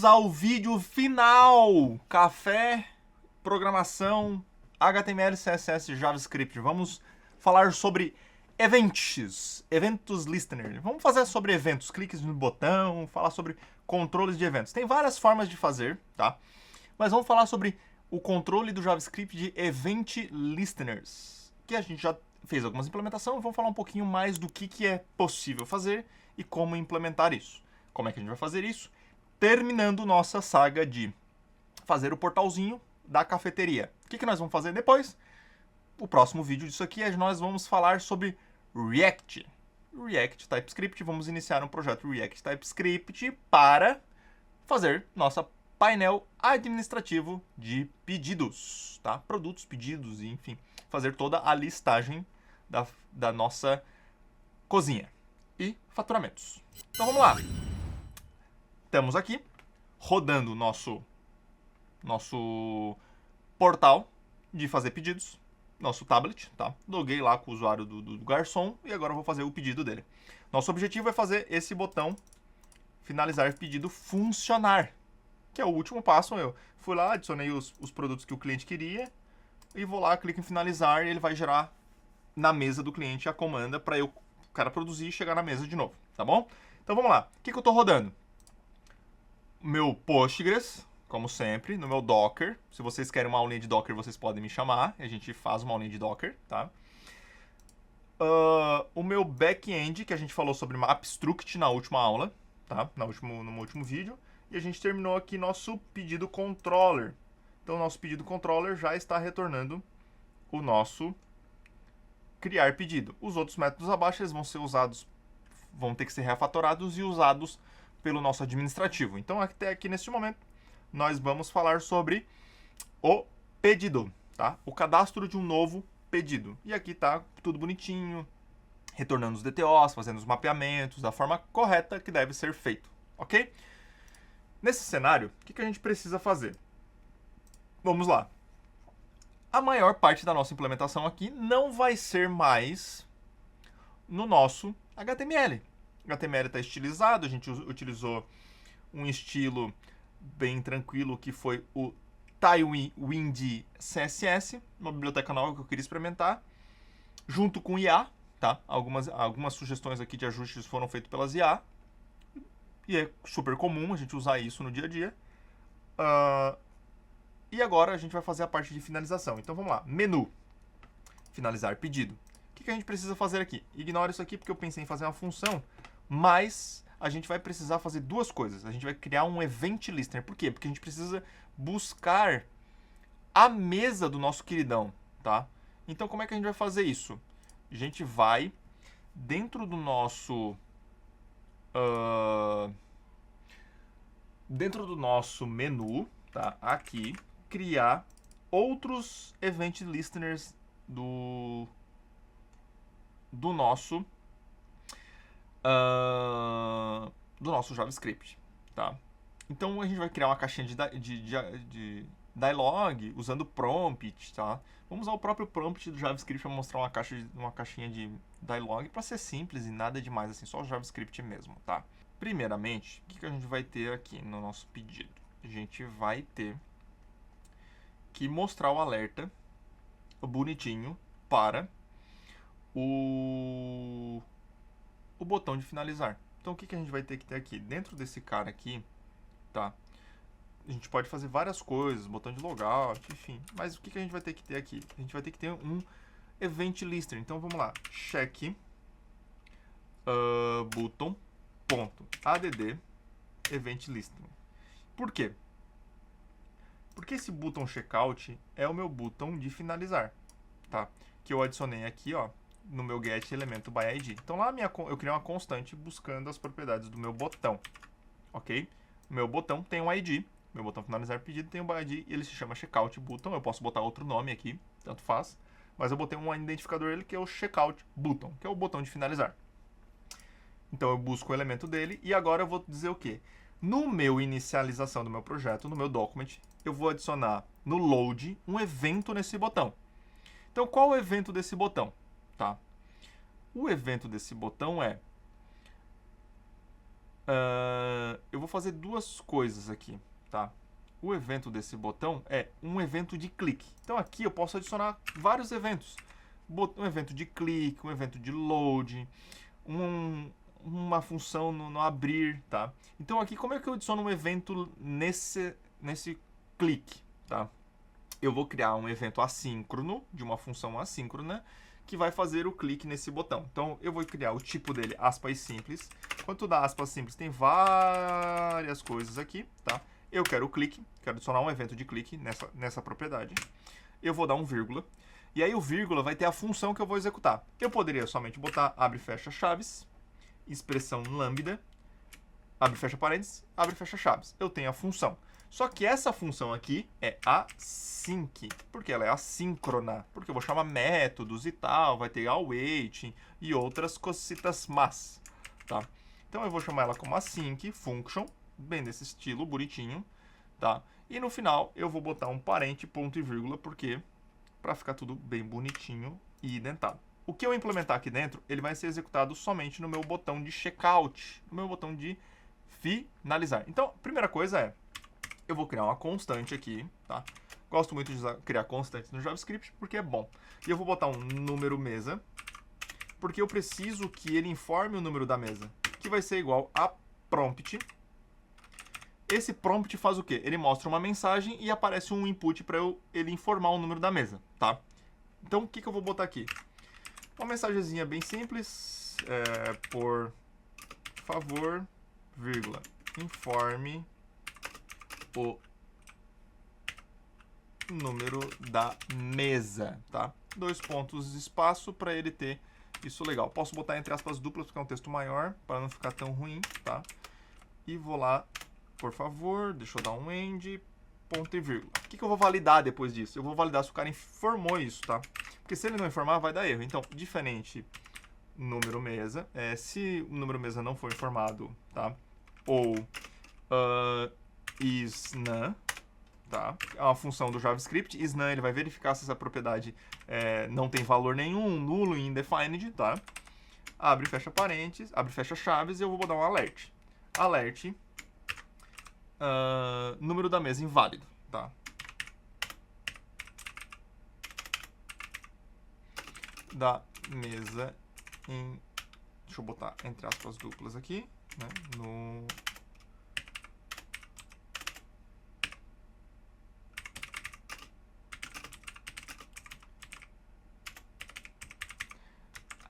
Vamos ao vídeo final. Café, programação, HTML, CSS, JavaScript. Vamos falar sobre eventos listener. Vamos fazer sobre eventos, cliques no botão, falar sobre controles de eventos. Tem várias formas de fazer, tá? Mas vamos falar sobre o controle do JavaScript de event listeners, que a gente já fez algumas implementações. Vamos falar um pouquinho mais do que é possível fazer e como implementar isso. Como é que a gente vai fazer isso? Terminando nossa saga de fazer o portalzinho da cafeteria. O que nós vamos fazer depois? O próximo vídeo disso aqui é nós vamos falar sobre React. React TypeScript. Vamos iniciar um projeto React TypeScript para fazer nossa painel administrativo de pedidos, tá? Produtos, pedidos, enfim, fazer toda a listagem da nossa cozinha e faturamentos. Então vamos lá. Estamos aqui rodando nosso portal de fazer pedidos, nosso tablet, tá? Loguei lá com o usuário do garçom e agora eu vou fazer o pedido dele. Nosso objetivo é fazer esse botão finalizar pedido funcionar, que é o último passo. Eu fui lá, adicionei os produtos que o cliente queria e vou lá, clico em finalizar e ele vai gerar na mesa do cliente a comanda para o cara produzir e chegar na mesa de novo, tá bom? Então vamos lá. O que eu estou rodando? Meu Postgres, como sempre, no meu Docker. Se vocês querem uma aulinha de Docker, vocês podem me chamar. A gente faz uma aulinha de Docker, tá? O meu back-end, que a gente falou sobre MapStruct na última aula, tá? No último vídeo. E a gente terminou aqui nosso pedido controller. Então, o nosso pedido controller já está retornando o nosso criar pedido. Os outros métodos abaixo, eles vão ser usados, vão ter que ser refatorados e usados pelo nosso administrativo. Então, até aqui neste momento, nós vamos falar sobre o pedido, tá? O cadastro de um novo pedido. E aqui tá tudo bonitinho, retornando os DTOs, fazendo os mapeamentos da forma correta que deve ser feito, ok? Nesse cenário, o que a gente precisa fazer? Vamos lá. A maior parte da nossa implementação aqui não vai ser mais no nosso HTML. O HTML está estilizado, a gente utilizou um estilo bem tranquilo que foi o Tailwind CSS, uma biblioteca nova que eu queria experimentar, junto com IA, tá? Algumas sugestões aqui de ajustes foram feitas pelas IA, e é super comum a gente usar isso no dia a dia. E agora a gente vai fazer a parte de finalização. Então vamos lá, menu, finalizar pedido. O que a gente precisa fazer aqui? Ignora isso aqui porque eu pensei em fazer uma função, mas a gente vai precisar fazer duas coisas. A gente vai criar um event listener. Por quê? Porque a gente precisa buscar a mesa do nosso queridão, tá? Então como é que a gente vai fazer isso? A gente vai dentro do nosso menu, tá? Aqui, criar outros event listeners do nosso JavaScript, tá? Então a gente vai criar uma caixinha de dialog usando prompt, tá? Vamos usar o próprio prompt do JavaScript para mostrar uma caixinha de dialog para ser simples e nada demais assim, só o JavaScript mesmo, tá? Primeiramente, o que a gente vai ter aqui no nosso pedido? A gente vai ter que mostrar o alerta bonitinho para o botão de finalizar. Então, o que a gente vai ter que ter aqui? Dentro desse cara aqui, tá? A gente pode fazer várias coisas, botão de logout, enfim. Mas o que a gente vai ter que ter aqui? A gente vai ter que ter um event listener. Então, vamos lá. Check button.add event listener. Por quê? Porque esse botão checkout é o meu botão de finalizar, tá? Que eu adicionei aqui, ó, no meu get elemento by id. Então lá eu criei uma constante buscando as propriedades do meu botão, ok? O meu botão tem um id, meu botão finalizar pedido tem um by id e ele se chama checkout button. Eu posso botar outro nome aqui, tanto faz, mas eu botei um identificador dele que é o checkout button, que é o botão de finalizar. Então eu busco o elemento dele e agora eu vou dizer o quê? No meu inicialização do meu projeto, no meu document, eu vou adicionar no load um evento nesse botão. Então qual é o evento desse botão? Tá? O evento desse botão é eu vou fazer duas coisas aqui, tá? O evento desse botão é um evento de clique. Então aqui eu posso adicionar vários eventos. Um evento de clique, um evento de load, uma função no abrir, tá? Então aqui como é que eu adiciono um evento nesse clique, tá? Eu vou criar um evento assíncrono, de uma função assíncrona, que vai fazer o clique nesse botão. Então eu vou criar o tipo dele, aspas simples. Quanto da aspas simples, tem várias coisas aqui, tá? Eu quero o clique, quero adicionar um evento de clique nessa propriedade. Eu vou dar um vírgula. E aí o vírgula vai ter a função que eu vou executar. Eu poderia somente botar abre e fecha chaves, expressão lambda, abre e fecha parênteses, abre e fecha chaves. Eu tenho a função. Só que essa função aqui é async, porque ela é assíncrona, porque eu vou chamar métodos e tal, vai ter await e outras cositas más, tá? Então eu vou chamar ela como async function, bem desse estilo, bonitinho, tá? E no final eu vou botar um parente, ponto e vírgula, porque para ficar tudo bem bonitinho e indentado. O que eu implementar aqui dentro, ele vai ser executado somente no meu botão de checkout, no meu botão de finalizar. Então, a primeira coisa é, eu vou criar uma constante aqui, tá? Gosto muito de criar constantes no JavaScript porque é bom. E eu vou botar um número mesa, porque eu preciso que ele informe o número da mesa, que vai ser igual a prompt. Esse prompt faz o quê? Ele mostra uma mensagem e aparece um input para ele informar o número da mesa, tá? Então, o que eu vou botar aqui? Uma mensagenzinha bem simples, por favor, vírgula, informe o número da mesa, tá? 2 pontos de espaço para ele ter isso legal. Posso botar entre aspas duplas porque é um texto maior, para não ficar tão ruim, tá? E vou lá, por favor, deixa eu dar um end, ponto e vírgula. O que eu vou validar depois disso? Eu vou validar se o cara informou isso, tá? Porque se ele não informar, vai dar erro. Então, diferente número mesa, se o número mesa não for informado, tá? Ou isNaN, tá? É uma função do JavaScript. isNaN ele vai verificar se essa propriedade não tem valor nenhum, nulo e indefined, tá? Abre e fecha parênteses, abre e fecha chaves e eu vou botar um alert. Alert, número da mesa inválido, tá? Da mesa em... Deixa eu botar entre aspas duplas aqui, né? No...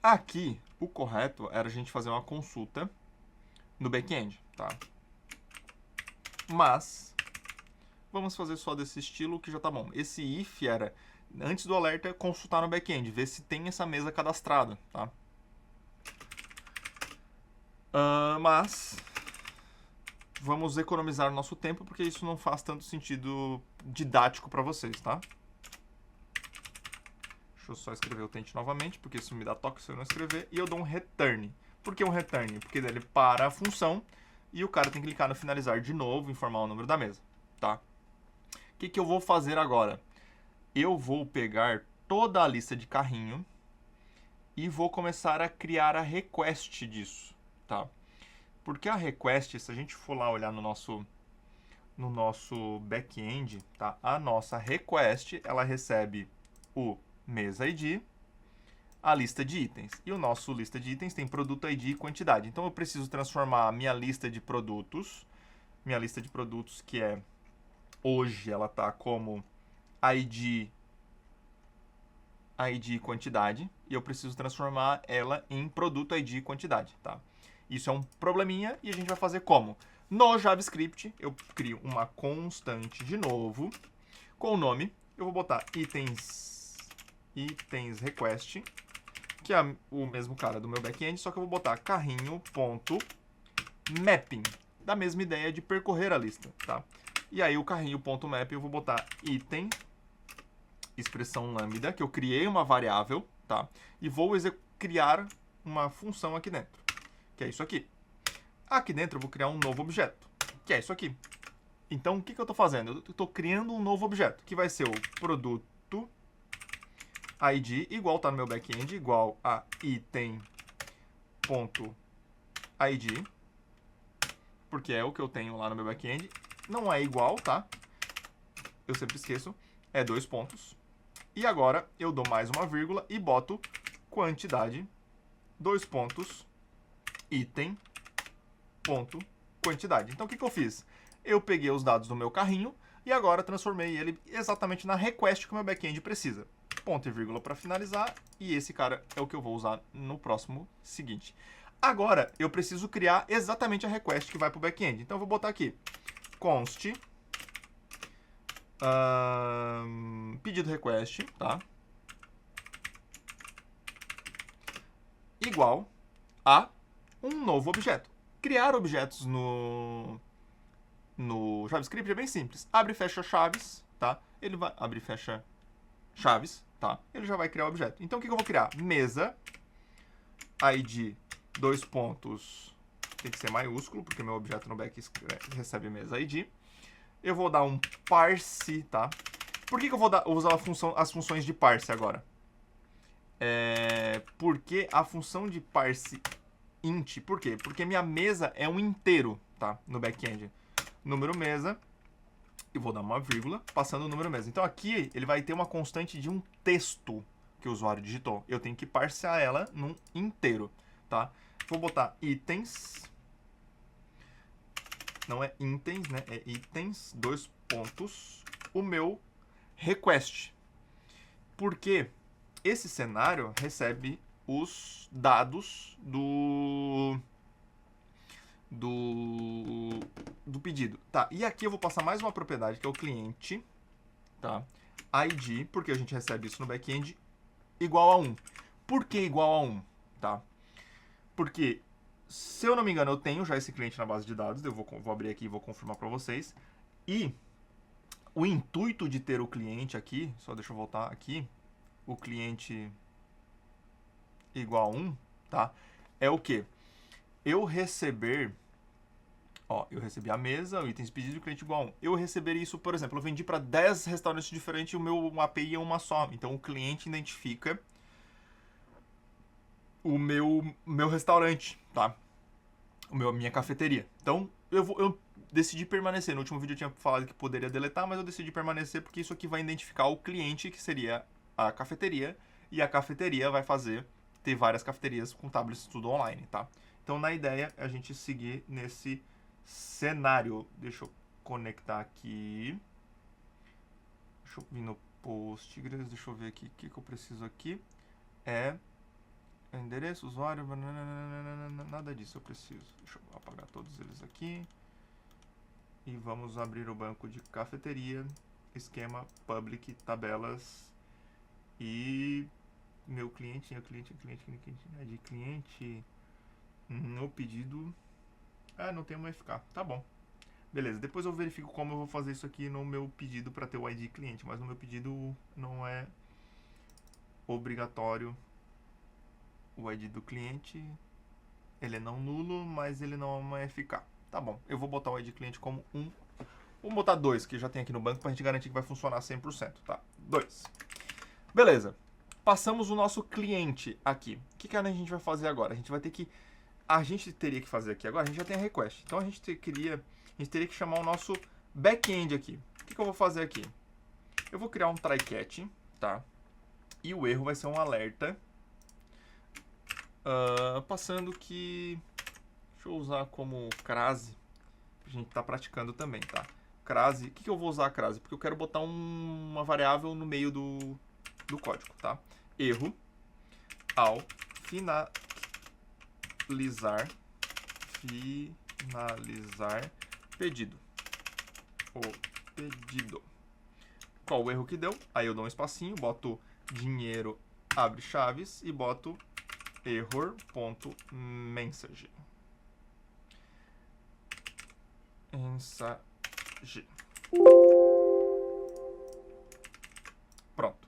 Aqui, o correto era a gente fazer uma consulta no back-end, tá? Mas, vamos fazer só desse estilo que já tá bom. Esse if era, antes do alerta, consultar no back-end, ver se tem essa mesa cadastrada, tá? Mas, vamos economizar nosso tempo, porque isso não faz tanto sentido didático para vocês, tá? Deixa eu só escrever o tente novamente, porque isso me dá toque se eu não escrever. E eu dou um return. Por que um return? Porque ele para a função e o cara tem que clicar no finalizar de novo, informar o número da mesa, tá? O que eu vou fazer agora? Eu vou pegar toda a lista de carrinho e vou começar a criar a request disso, tá? Porque a request, se a gente for lá olhar no nosso back-end, tá? A nossa request, ela recebe o mesa ID, a lista de itens. E o nosso lista de itens tem produto ID e quantidade. Então eu preciso transformar a minha lista de produtos, que é hoje ela tá como ID e quantidade, e eu preciso transformar ela em produto ID e quantidade, tá? Isso é um probleminha e a gente vai fazer como? No JavaScript, eu crio uma constante de novo com o nome, eu vou botar itens request, que é o mesmo cara do meu back-end, só que eu vou botar carrinho.mapping, da mesma ideia de percorrer a lista, tá? E aí o carrinho.mapping eu vou botar item, expressão lambda, que eu criei uma variável, tá? E vou criar uma função aqui dentro, que é isso aqui. Aqui dentro eu vou criar um novo objeto, que é isso aqui. Então o que eu estou fazendo? Eu estou criando um novo objeto, que vai ser o produto ID, igual tá no meu back-end, igual a item.id. porque é o que eu tenho lá no meu back-end. Não é igual, tá? Eu sempre esqueço. É 2 pontos. E agora eu dou mais uma vírgula e boto quantidade, 2 pontos, item, ponto, quantidade. Então o que, que eu fiz? Eu peguei os dados do meu carrinho e agora transformei ele exatamente na request que o meu back-end precisa. Ponto e vírgula para finalizar, e esse cara é o que eu vou usar no próximo seguinte. Agora eu preciso criar exatamente a request que vai para o back-end. Então eu vou botar aqui const pedido request, tá? Igual a um novo objeto. Criar objetos no JavaScript é bem simples. Abre e fecha chaves, tá? Ele vai abrir e fecha chaves, tá? Ele já vai criar o objeto. Então o que eu vou criar? Mesa id 2 pontos, tem que ser maiúsculo porque meu objeto no back recebe mesa id. Eu vou dar um parse, tá? Por que eu vou usar as funções de parse agora? Porque a função de parse int, por quê? Porque minha mesa é um inteiro, tá? No back-end. Número mesa, e vou dar uma vírgula, passando o número mesa. Então aqui ele vai ter uma constante de um texto que o usuário digitou. Eu tenho que parsear ela num inteiro, tá? Vou botar itens, não é itens, né? É itens, 2 pontos, o meu request. Porque esse cenário recebe os dados do pedido. Tá, e aqui eu vou passar mais uma propriedade, que é o cliente, tá? ID, porque a gente recebe isso no back-end, igual a 1. Por que igual a 1? Tá? Porque, se eu não me engano, eu tenho já esse cliente na base de dados, eu vou abrir aqui e vou confirmar para vocês. E o intuito de ter o cliente aqui, só deixa eu voltar aqui, o cliente igual a 1, tá? É o quê? Eu receber, ó, eu recebi a mesa, o itens pedido e o cliente igual a 1. Eu receber isso, por exemplo, eu vendi para 10 restaurantes diferentes e o meu API é uma só. Então o cliente identifica o meu restaurante, tá? Minha cafeteria. Então eu decidi permanecer. No último vídeo eu tinha falado que poderia deletar, mas eu decidi permanecer porque isso aqui vai identificar o cliente, que seria a cafeteria, e a cafeteria vai ter várias cafeterias com tablets tudo online, tá? Então, na ideia, a gente seguir nesse cenário. Deixa eu conectar aqui. Deixa eu vir no Postgres. Deixa eu ver aqui. O que eu preciso aqui? Endereço, usuário. Nada disso eu preciso. Deixa eu apagar todos eles aqui. E vamos abrir o banco de cafeteria. Esquema, public, tabelas. E meu cliente, de cliente no pedido. Não tem um FK, tá bom. Beleza, depois eu verifico como eu vou fazer isso aqui no meu pedido para ter o ID cliente, mas no meu pedido não é obrigatório o ID do cliente. Ele é não nulo, mas ele não é uma FK. Tá bom, eu vou botar o ID cliente como 1. Vou botar 2, que já tem aqui no banco, pra gente garantir que vai funcionar 100%, tá? 2. Beleza. Passamos o nosso cliente aqui. O que a gente vai fazer agora? A gente teria que fazer aqui agora, a gente já tem a request. Então a gente teria que chamar o nosso back-end aqui. O que eu vou fazer aqui? Eu vou criar um try-catch, tá? E o erro vai ser um alerta. Passando que... Deixa eu usar como crase. A gente tá praticando também, tá? Crase. O que eu vou usar a crase? Porque eu quero botar uma variável no meio do código, tá? Erro ao finalizar pedido. O pedido. Qual o erro que deu? Aí eu dou um espacinho, boto dinheiro, abre chaves e boto error.message. Pronto.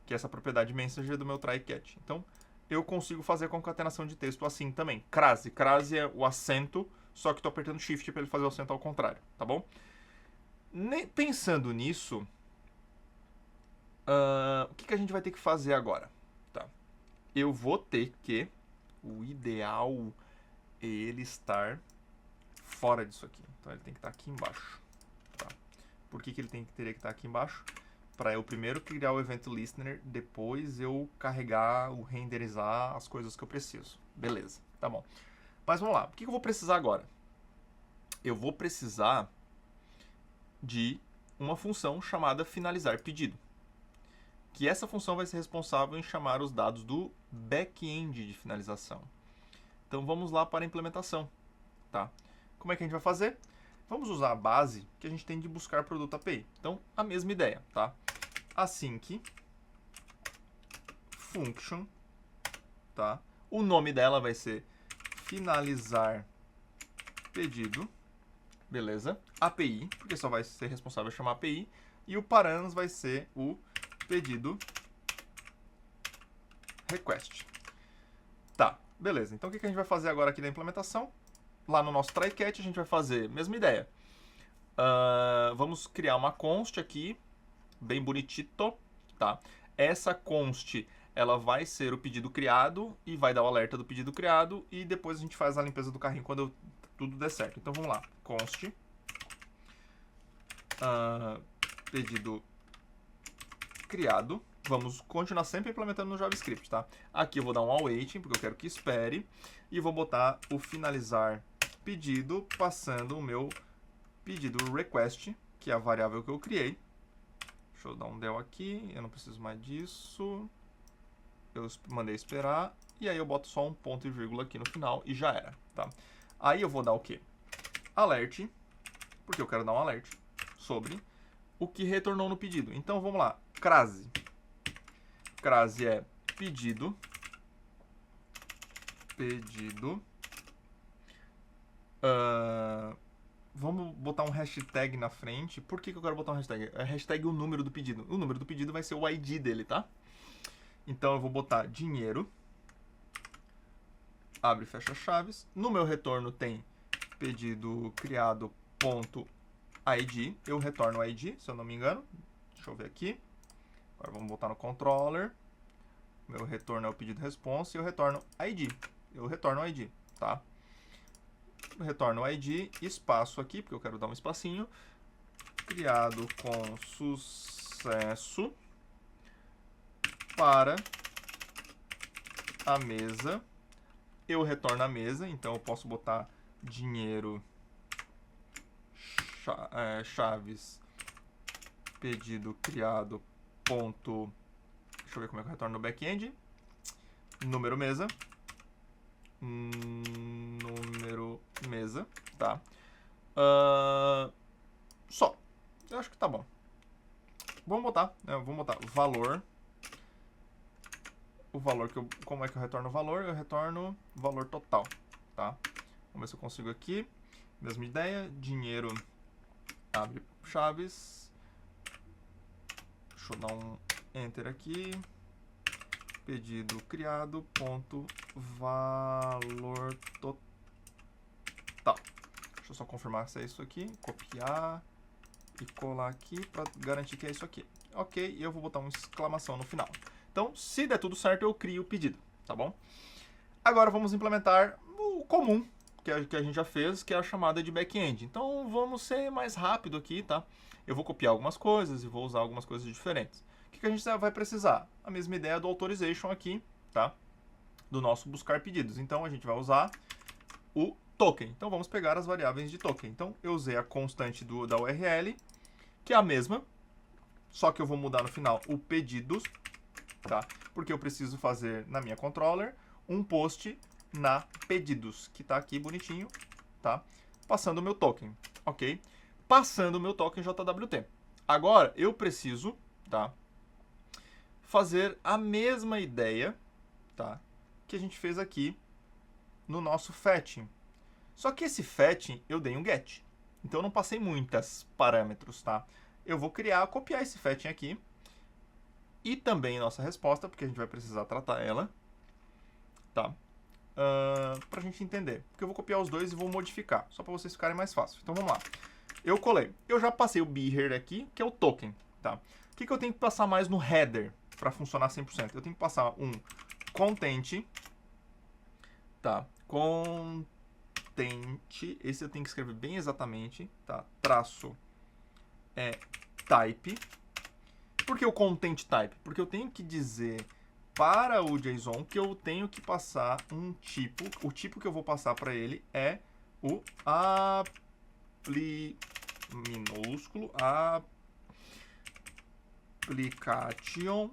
Que é essa propriedade message do meu try-catch. Então, eu consigo fazer a concatenação de texto assim também. Crase. Crase é o acento, só que estou apertando shift para ele fazer o acento ao contrário, tá bom? Pensando nisso, o que a gente vai ter que fazer agora? Tá. O ideal é ele estar fora disso aqui. Então ele tem que estar aqui embaixo. Tá? Por que ele teria que estar aqui embaixo? Para eu primeiro criar o Event Listener, depois eu carregar, renderizar as coisas que eu preciso. Beleza, tá bom. Mas vamos lá, o que eu vou precisar agora? Eu vou precisar de uma função chamada finalizar pedido. Que essa função vai ser responsável em chamar os dados do back-end de finalização. Então vamos lá para a implementação. Tá? Como é que a gente vai fazer? Vamos usar a base que a gente tem de buscar produto API. Então, a mesma ideia, tá? Async function, tá? O nome dela vai ser finalizar pedido, beleza? API, porque só vai ser responsável por chamar API, e o params vai ser o pedido request. Tá, beleza. Então o que a gente vai fazer agora aqui da implementação? Lá no nosso try-catch a gente vai fazer a mesma ideia. Vamos criar uma const aqui, bem bonitito, tá? Essa const, ela vai ser o pedido criado e vai dar o alerta do pedido criado e depois a gente faz a limpeza do carrinho quando tudo der certo. Então vamos lá, const pedido criado. Vamos continuar sempre implementando no JavaScript, tá? Aqui eu vou dar um awaiting, porque eu quero que espere, e vou botar o finalizar pedido, passando o meu pedido request, que é a variável que eu criei. Deixa eu dar um del aqui, eu não preciso mais disso. Eu mandei esperar, e aí eu boto só um ponto e vírgula aqui no final, e já era, tá? Aí eu vou dar o quê? Alert, porque eu quero dar um alert sobre o que retornou no pedido. Então vamos lá, crase. Crase é pedido. Vamos botar um hashtag na frente. Por que eu quero botar um hashtag? É hashtag o número do pedido. O número do pedido vai ser o ID dele, tá? Então eu vou botar dinheiro. Abre e fecha chaves. No meu retorno tem pedido criado ponto ID. Eu retorno o ID, se eu não me engano. Deixa eu ver aqui. Agora vamos botar no controller. Meu retorno é o pedido response e eu retorno ID. Eu retorno o ID, tá? Eu retorno o ID, espaço aqui, porque eu quero dar um espacinho. Criado com sucesso para a mesa. Eu retorno a mesa, então eu posso botar dinheiro, chaves, pedido criado, ponto. Deixa eu ver como é que eu retorno no back-end. Número mesa. Número mesa, tá? Só. Eu acho que tá bom. Vamos botar, né? Vamos botar valor. O valor que eu... Como é que eu retorno o valor? Eu retorno valor total, tá? Vamos ver se eu consigo aqui. Mesma ideia. Dinheiro, abre chaves. Deixa eu dar um enter aqui. Pedido criado, ponto, valor total. Deixa eu só confirmar se é isso aqui. Copiar e colar aqui para garantir que é isso aqui. Ok, e eu vou botar uma exclamação no final. Então, se der tudo certo, eu crio o pedido, tá bom? Agora vamos implementar o comum que a gente já fez, que é a chamada de back-end. Então, vamos ser mais rápido aqui, tá? Eu vou copiar algumas coisas e vou usar algumas coisas diferentes. O que a gente vai precisar? A mesma ideia do authorization aqui, tá? Do nosso buscar pedidos. Então, a gente vai usar o token. Então, vamos pegar as variáveis de token. Então, eu usei a constante da URL, que é a mesma, só que eu vou mudar no final o pedidos, tá? Porque eu preciso fazer na minha controller um post na pedidos, que tá aqui bonitinho, tá? Passando o meu token, ok? Passando o meu token JWT. Agora, eu preciso, tá? Fazer a mesma ideia, tá? Que a gente fez aqui no nosso fetching. Só que esse fetching eu dei um get. Então eu não passei muitos parâmetros, tá? Eu vou copiar esse fetching aqui. E também nossa resposta, porque a gente vai precisar tratar ela, tá? Pra gente entender. Porque eu vou copiar os dois e vou modificar, só para vocês ficarem mais fácil. Então vamos lá. Eu colei. Eu já passei o bearer aqui, que é o token, tá? O que eu tenho que passar mais no header para funcionar 100%? Eu tenho que passar um content, tá? Content content, esse eu tenho que escrever bem exatamente, tá? Traço type. Por que o content type? Porque eu tenho que dizer para o JSON que eu tenho que passar um tipo. O tipo que eu vou passar para ele é o minúsculo application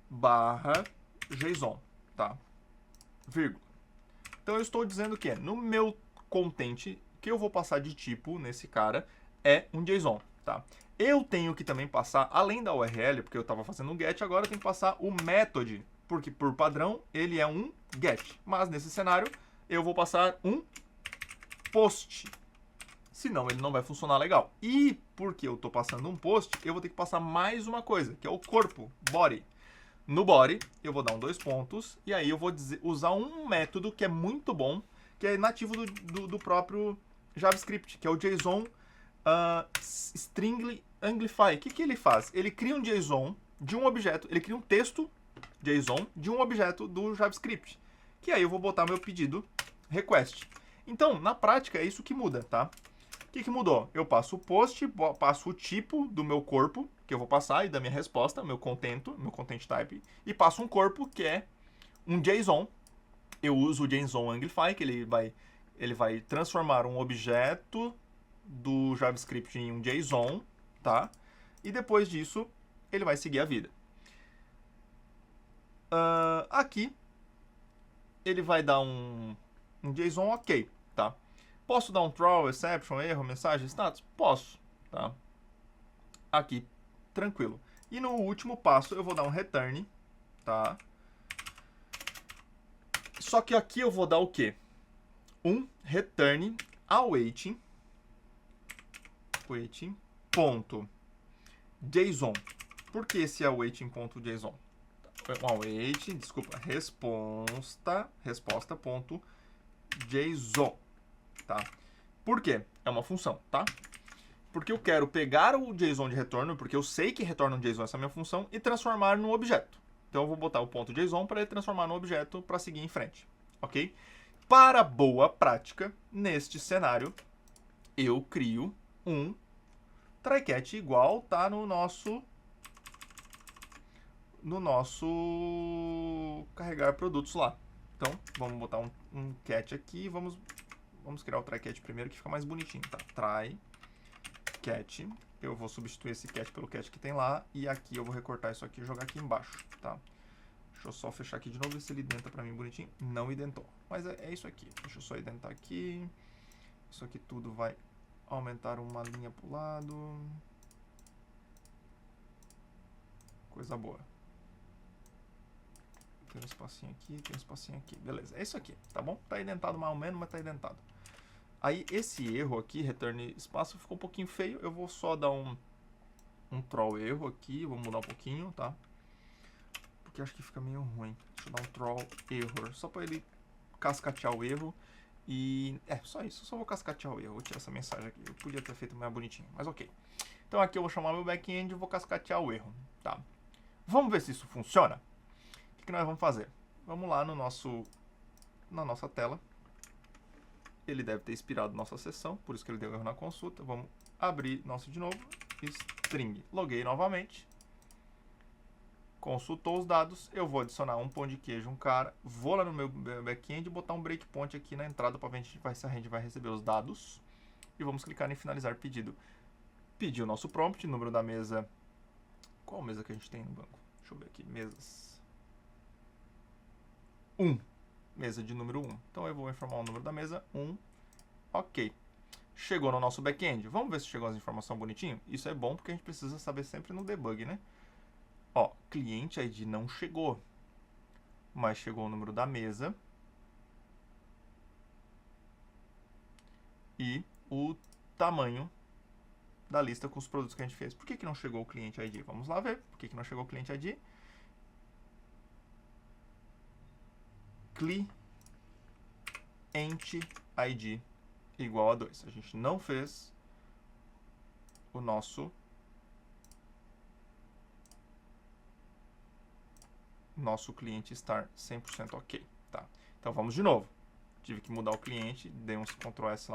barra JSON, tá? Vírgula. Então eu estou dizendo que no meu content que eu vou passar de tipo nesse cara é um JSON, tá? Eu tenho que também passar, além da URL, porque eu estava fazendo um get, agora eu tenho que passar o method, porque por padrão ele é um get. Mas nesse cenário eu vou passar um post, senão ele não vai funcionar legal. E porque eu estou passando um post, eu vou ter que passar mais uma coisa, que é o corpo, body. No body, eu vou dar um 2 pontos, e aí eu vou usar um método que é muito bom, que é nativo do próprio JavaScript, que é o JSON String Anglify. O que ele faz? Ele cria um JSON de um objeto, ele cria um texto JSON de um objeto do JavaScript, que aí eu vou botar meu pedido request. Então, na prática, é isso que muda, tá? O que mudou? Eu passo o post, passo o tipo do meu corpo, que eu vou passar, e da minha resposta, meu content type, e passo um corpo que é um JSON. Eu uso o JSON Anglify, que ele vai transformar um objeto do JavaScript em um JSON, tá? E depois disso, ele vai seguir a vida. Aqui, ele vai dar um JSON ok, tá? Posso dar um throw, exception, erro, mensagem, status? Posso, tá? Aqui, tranquilo. E no último passo, eu vou dar um return, tá? Só que aqui eu vou dar o quê? Um return awaiting ponto JSON. Por que esse awaiting ponto JSON? Awaiting, desculpa, resposta ponto JSON, tá? Por quê? É uma função, tá? Porque eu quero pegar o JSON de retorno, porque eu sei que retorna um JSON essa minha função, e transformar num objeto. Então eu vou botar o ponto JSON para ele transformar no objeto para seguir em frente, ok? Para boa prática, neste cenário, eu crio um try-catch igual tá no nosso carregar produtos lá. Então, vamos botar um catch aqui, vamos criar o try-catch primeiro, que fica mais bonitinho, tá? Try-catch, eu vou substituir esse catch pelo catch que tem lá, e aqui eu vou recortar isso aqui e jogar aqui embaixo, tá? Deixa eu só fechar aqui de novo, ver se ele identa pra mim bonitinho. Não identou, mas é isso aqui. Deixa eu só identar aqui. Isso aqui tudo vai aumentar uma linha pro lado. Coisa boa. Tem um espacinho aqui, tem um espacinho aqui. Beleza, é isso aqui, tá bom? Tá identado mais ou menos, mas tá identado. Aí, esse erro aqui, return espaço, ficou um pouquinho feio. Eu vou só dar um throw erro aqui. Vou mudar um pouquinho, tá? Porque acho que fica meio ruim. Deixa eu dar um throw error, só pra ele cascatear o erro. E só isso. Eu só vou cascatear o erro. Vou tirar essa mensagem aqui. Eu podia ter feito mais bonitinho, mas ok. Então aqui eu vou chamar meu back-end e vou cascatear o erro, tá? Vamos ver se isso funciona? O que nós vamos fazer? Vamos lá na nossa tela. Ele deve ter expirado nossa sessão, por isso que ele deu erro na consulta. Vamos abrir nosso de novo. String. Loguei novamente. Consultou os dados. Eu vou adicionar um pão de queijo, um cara. Vou lá no meu back-end e botar um breakpoint aqui na entrada para ver se a gente vai receber os dados. E vamos clicar em finalizar pedido. Pedir o nosso prompt, número da mesa. Qual mesa que a gente tem no banco? Deixa eu ver aqui. Mesas. 1. Mesa de número 1. Então eu vou informar o número da mesa 1. Ok. Chegou no nosso back-end. Vamos ver se chegou as informações bonitinho? Isso é bom porque a gente precisa saber sempre no debug, né? Ó, cliente ID não chegou. Mas chegou o número da mesa. E o tamanho da lista com os produtos que a gente fez. Por que não chegou o cliente ID? Vamos lá ver. Por que não chegou o cliente ID? Cliente ID igual a 2. A gente não fez o nosso cliente estar 100% ok, tá? Então vamos de novo. tive que mudar o cliente, dei uns Ctrl S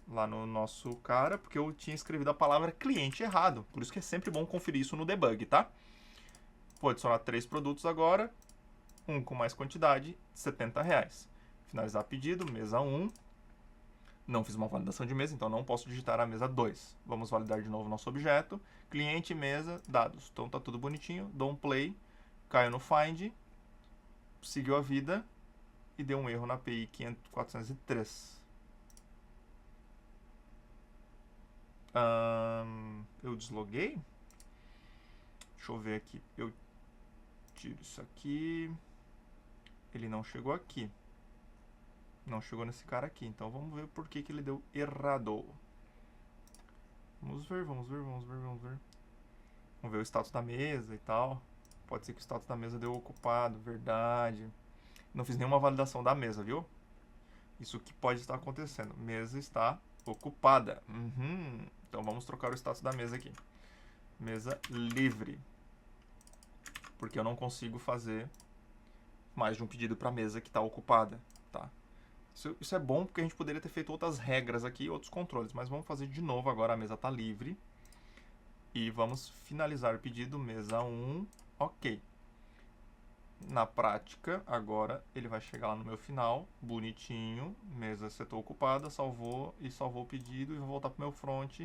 lá no nosso cara, porque eu tinha escrevido a palavra cliente errado. Por isso que é sempre bom conferir isso no debug, tá? Vou adicionar 3 produtos agora, um com mais quantidade, R$70. Finalizar pedido, mesa 1. Não fiz uma validação de mesa, então não posso digitar a mesa 2. Vamos validar de novo nosso objeto. Cliente, mesa, dados. Então tá tudo bonitinho. Dou um play, caio no find, seguiu a vida e deu um erro na API 403. Eu desloguei? Deixa eu ver aqui. Eu tiro isso aqui. Ele não chegou aqui. Não chegou nesse cara aqui. Então vamos ver por que ele deu errado. Vamos ver. Vamos ver o status da mesa e tal. Pode ser que o status da mesa deu ocupado. Verdade. Não fiz nenhuma validação da mesa, viu? Isso que pode estar acontecendo. Mesa está ocupada. Então vamos trocar o status da mesa aqui. Mesa livre. Porque eu não consigo fazer mais de um pedido para a mesa que está ocupada, tá? Isso é bom porque a gente poderia ter feito outras regras aqui, outros controles, mas vamos fazer de novo agora, a mesa está livre. E vamos finalizar o pedido, mesa 1, ok. Na prática, agora ele vai chegar lá no meu final, bonitinho, mesa setou ocupada, salvou o pedido e vou voltar para o meu front.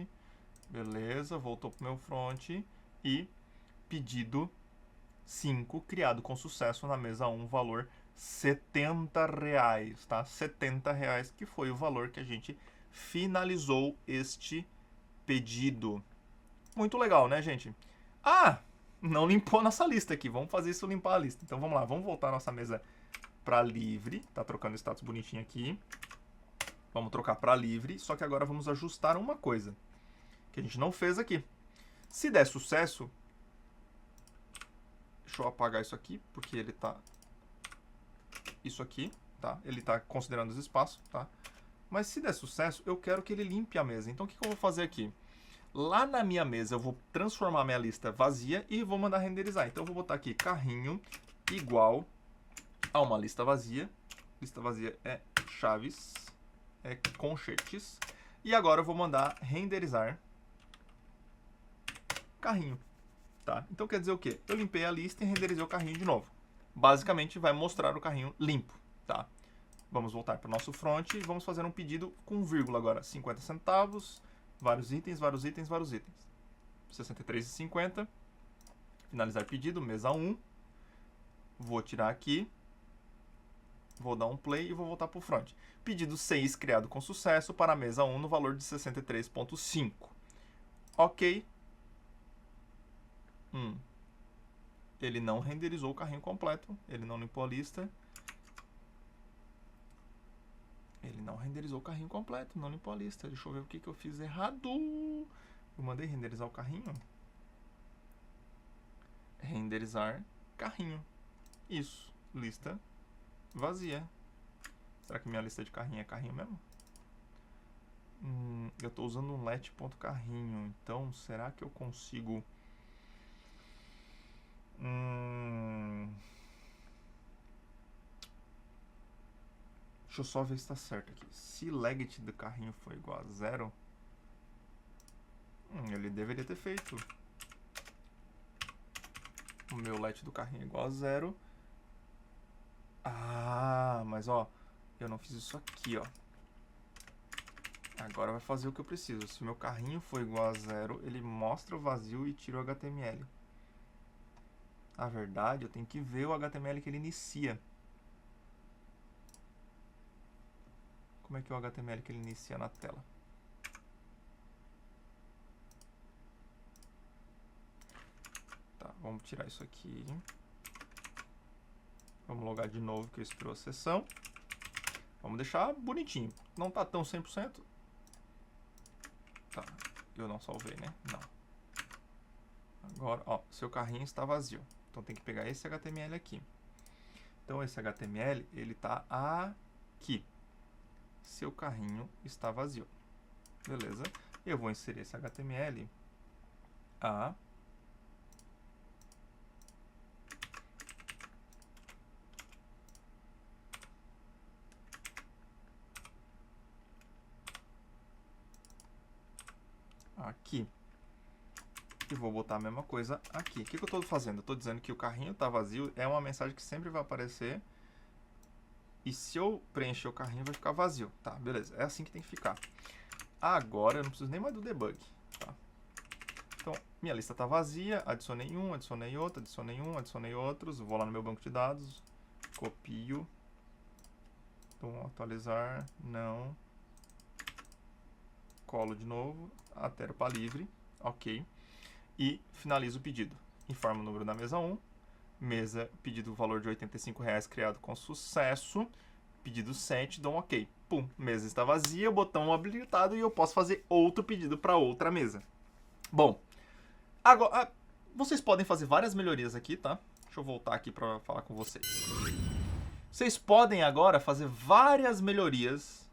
Beleza, voltou para o meu front e pedido 5 criado com sucesso na mesa 1, valor R$70, tá? R$70 que foi o valor que a gente finalizou este pedido. Muito legal, né, gente? Ah, não limpou nossa lista aqui. Vamos fazer isso limpar a lista. Então vamos lá, vamos voltar a nossa mesa para livre. Tá trocando o status bonitinho aqui. Vamos trocar para livre, só que agora vamos ajustar uma coisa que a gente não fez aqui. Se der sucesso, deixa eu apagar isso aqui, porque ele tá isso aqui, tá? Ele tá considerando os espaços, tá? Mas se der sucesso, eu quero que ele limpe a mesa. Então o que eu vou fazer aqui? Lá na minha mesa eu vou transformar minha lista vazia e vou mandar renderizar. Então eu vou botar aqui carrinho igual a uma lista vazia. Lista vazia é chaves, é conchetes. E agora eu vou mandar renderizar carrinho. Tá? Então quer dizer o quê? Eu limpei a lista e renderizei o carrinho de novo. Basicamente vai mostrar o carrinho limpo. Tá? Vamos voltar para o nosso front e vamos fazer um pedido com vírgula agora. 50 centavos. Vários itens, vários itens, vários itens. 63,50. Finalizar pedido, mesa 1. Vou tirar aqui. Vou dar um play e vou voltar para o front. Pedido 6 criado com sucesso para a mesa 1 no valor de 63,5. Ok. Ele não renderizou o carrinho completo. Ele não limpou a lista. Ele não renderizou o carrinho completo, não limpou a lista. Deixa eu ver o que eu fiz errado. Eu mandei renderizar o carrinho. Renderizar carrinho. Isso. Lista vazia. Será que minha lista de carrinho é carrinho mesmo? Eu estou usando um let.carrinho. Então, será que eu consigo... Deixa eu só ver se está certo aqui. Se leget do carrinho for igual a 0, ele deveria ter feito. O meu let do carrinho é igual a 0. Ah, mas ó, eu não fiz isso aqui, ó. Agora vai fazer o que eu preciso. Se o meu carrinho for igual a 0, ele mostra o vazio e tira o HTML. Na verdade, eu tenho que ver o HTML que ele inicia. Como é que é o HTML que ele inicia na tela? Tá, vamos tirar isso aqui. Vamos logar de novo, que expirou a sessão. Vamos deixar bonitinho. Não tá tão 100%. Tá, eu não salvei, né? Não. Agora, ó, seu carrinho está vazio. Então tem que pegar esse HTML aqui. Então esse HTML, ele tá aqui. Seu carrinho está vazio. Beleza? Eu vou inserir esse HTML aqui. E vou botar a mesma coisa aqui. O que eu estou fazendo? Eu estou dizendo que o carrinho está vazio. É uma mensagem que sempre vai aparecer. E se eu preencher o carrinho, vai ficar vazio. Tá, beleza. É assim que tem que ficar. Agora eu não preciso nem mais do debug. Tá? Então, minha lista está vazia. Adicionei um, adicionei outro, adicionei um, adicionei outros. Vou lá no meu banco de dados. Copio. Então, atualizar. Não. Colo de novo. Altero para livre. Ok. E finalizo o pedido. Informo o número da mesa 1. Mesa, pedido valor de R$ 85,00 criado com sucesso. Pedido 7, dou um ok. Pum, mesa está vazia, botão habilitado e eu posso fazer outro pedido para outra mesa. Bom, agora vocês podem fazer várias melhorias aqui, tá? Deixa eu voltar aqui para falar com vocês. Vocês podem agora fazer várias melhorias,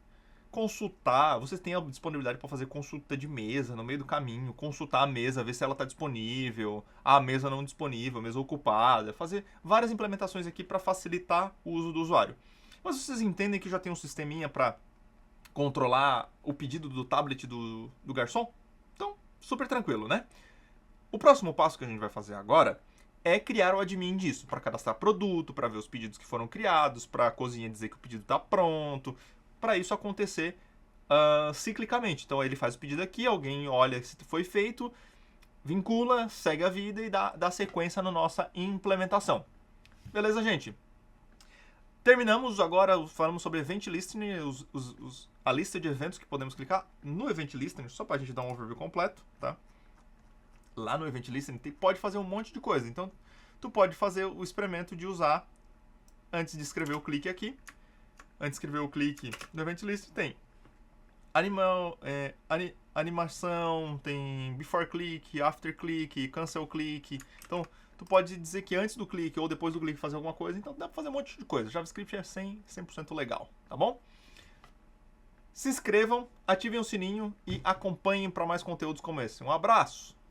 consultar, vocês têm a disponibilidade para fazer consulta de mesa no meio do caminho, consultar a mesa, ver se ela está disponível, a mesa não disponível, a mesa ocupada, fazer várias implementações aqui para facilitar o uso do usuário. Mas vocês entendem que já tem um sisteminha para controlar o pedido do tablet do garçom? Então, super tranquilo, né? O próximo passo que a gente vai fazer agora é criar o admin disso, para cadastrar produto, para ver os pedidos que foram criados, para a cozinha dizer que o pedido está pronto, para isso acontecer ciclicamente. Então ele faz o pedido aqui, alguém olha se foi feito, vincula, segue a vida e dá sequência na nossa implementação. Beleza, gente? Terminamos agora, falamos sobre Event Listening, a lista de eventos que podemos clicar no Event Listening, só para a gente dar um overview completo, tá? Lá no Event Listening pode fazer um monte de coisa. Então, tu pode fazer o experimento de usar, antes de escrever o clique aqui, antes de escrever o clique no Event List, tem animação, tem before click, after click, cancel click. Então, tu pode dizer que antes do clique ou depois do clique fazer alguma coisa. Então, dá pra fazer um monte de coisa. JavaScript é 100% legal, tá bom? Se inscrevam, ativem o sininho e acompanhem para mais conteúdos como esse. Um abraço!